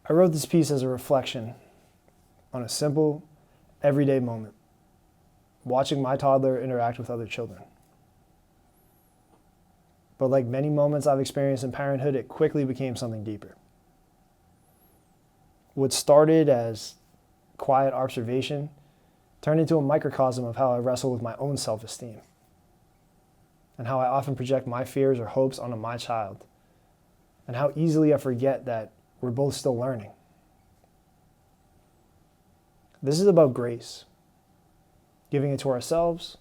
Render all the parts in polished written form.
I wrote this piece as a reflection on a simple, everyday moment, watching my toddler interact with other children. But like many moments I've experienced in parenthood, it quickly became something deeper. What started as quiet observation turned into a microcosm of how I wrestle with my own self-esteem and how I often project my fears or hopes onto my child, and how easily I forget that we're both still learning. This is about grace, giving it to ourselves,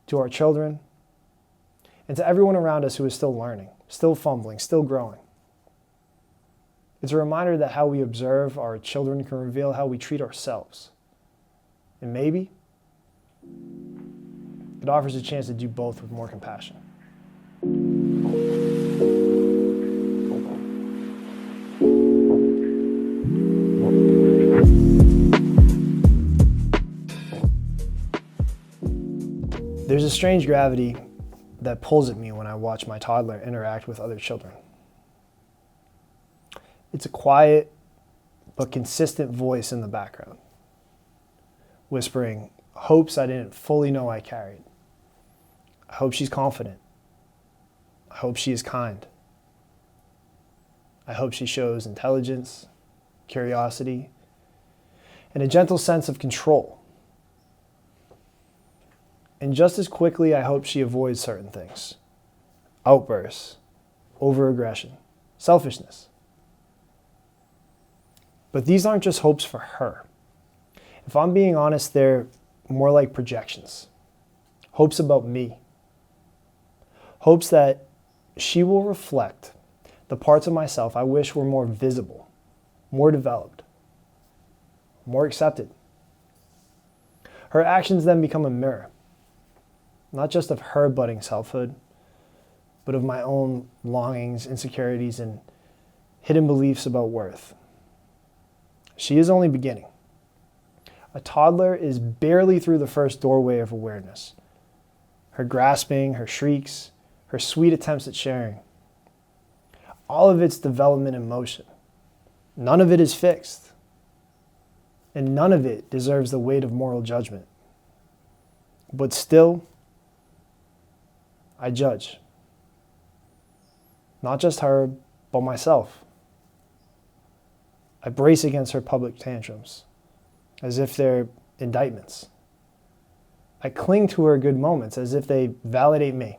to our children, and to everyone around us who is still learning, still fumbling, still growing. It's a reminder that how we observe our children can reveal how we treat ourselves. And maybe it offers a chance to do both with more compassion. There's a strange gravity that pulls at me when I watch my toddler interact with other children. It's a quiet but consistent voice in the background, whispering hopes I didn't fully know I carried. I hope she's confident. I hope she is kind. I hope she shows intelligence, curiosity, and a gentle sense of control. And just as quickly, I hope she avoids certain things: outbursts, overaggression, selfishness. But these aren't just hopes for her. If I'm being honest, they're more like projections. Hopes about me. Hopes that she will reflect the parts of myself I wish were more visible, more developed, more accepted. Her actions then become a mirror, not just of her budding selfhood, but of my own longings, insecurities, and hidden beliefs about worth. She is only beginning. A toddler is barely through the first doorway of awareness. Her grasping, her shrieks, her sweet attempts at sharing. All of its development in motion. None of it is fixed. And none of it deserves the weight of moral judgment. But still, I judge. Not just her, but myself. I brace against her public tantrums, as if they're indictments. I cling to her good moments as if they validate me.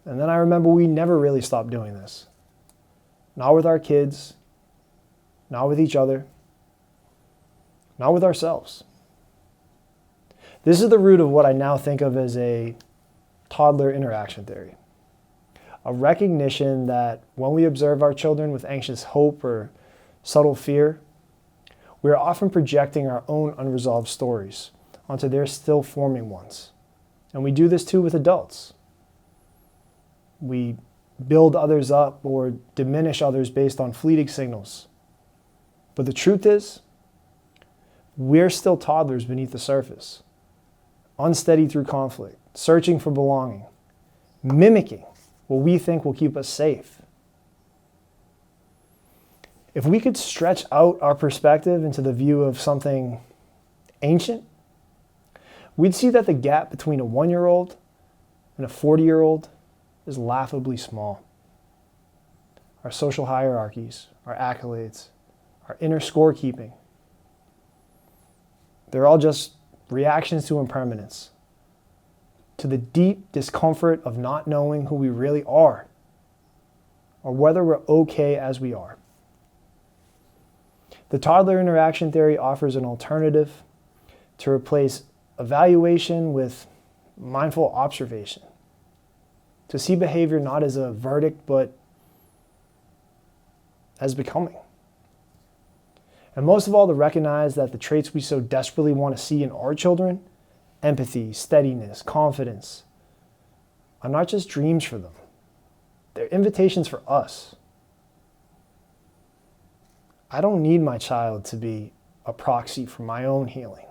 And then I remember we never really stopped doing this. Not with our kids, not with each other, not with ourselves. This is the root of what I now think of as a toddler interaction theory. A recognition that when we observe our children with anxious hope or subtle fear, we are often projecting our own unresolved stories onto their still forming ones. And we do this too with adults. We build others up or diminish others based on fleeting signals. But the truth is, we're still toddlers beneath the surface, unsteady through conflict, searching for belonging, mimicking what we think will keep us safe. If we could stretch out our perspective into the view of something ancient, we'd see that the gap between a 1-year-old and a 40-year-old is laughably small. Our social hierarchies, our accolades, our inner scorekeeping, they're all just reactions to impermanence, to the deep discomfort of not knowing who we really are, or whether we're okay as we are. The toddler interaction theory offers an alternative to replace evaluation with mindful observation, to see behavior not as a verdict, but as becoming. And most of all, to recognize that the traits we so desperately want to see in our children, empathy, steadiness, confidence, are not just dreams for them. They're invitations for us. I don't need my child to be a proxy for my own healing.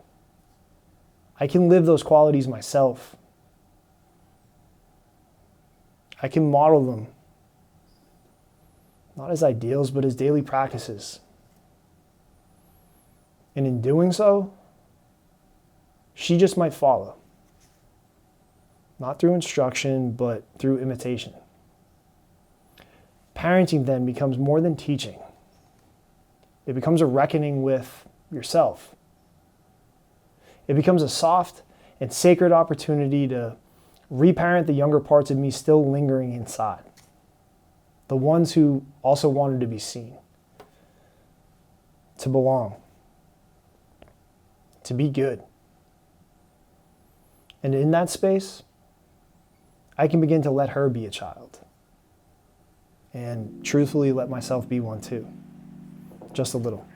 I can live those qualities myself. I can model them not as ideals, but as daily practices. And in doing so, she just might follow. Not through instruction, but through imitation. Parenting then becomes more than teaching. It becomes a reckoning with yourself. It becomes a soft and sacred opportunity to reparent the younger parts of me still lingering inside. The ones who also wanted to be seen, to belong, to be good. And in that space, I can begin to let her be a child. And truthfully, let myself be one too. Just a little.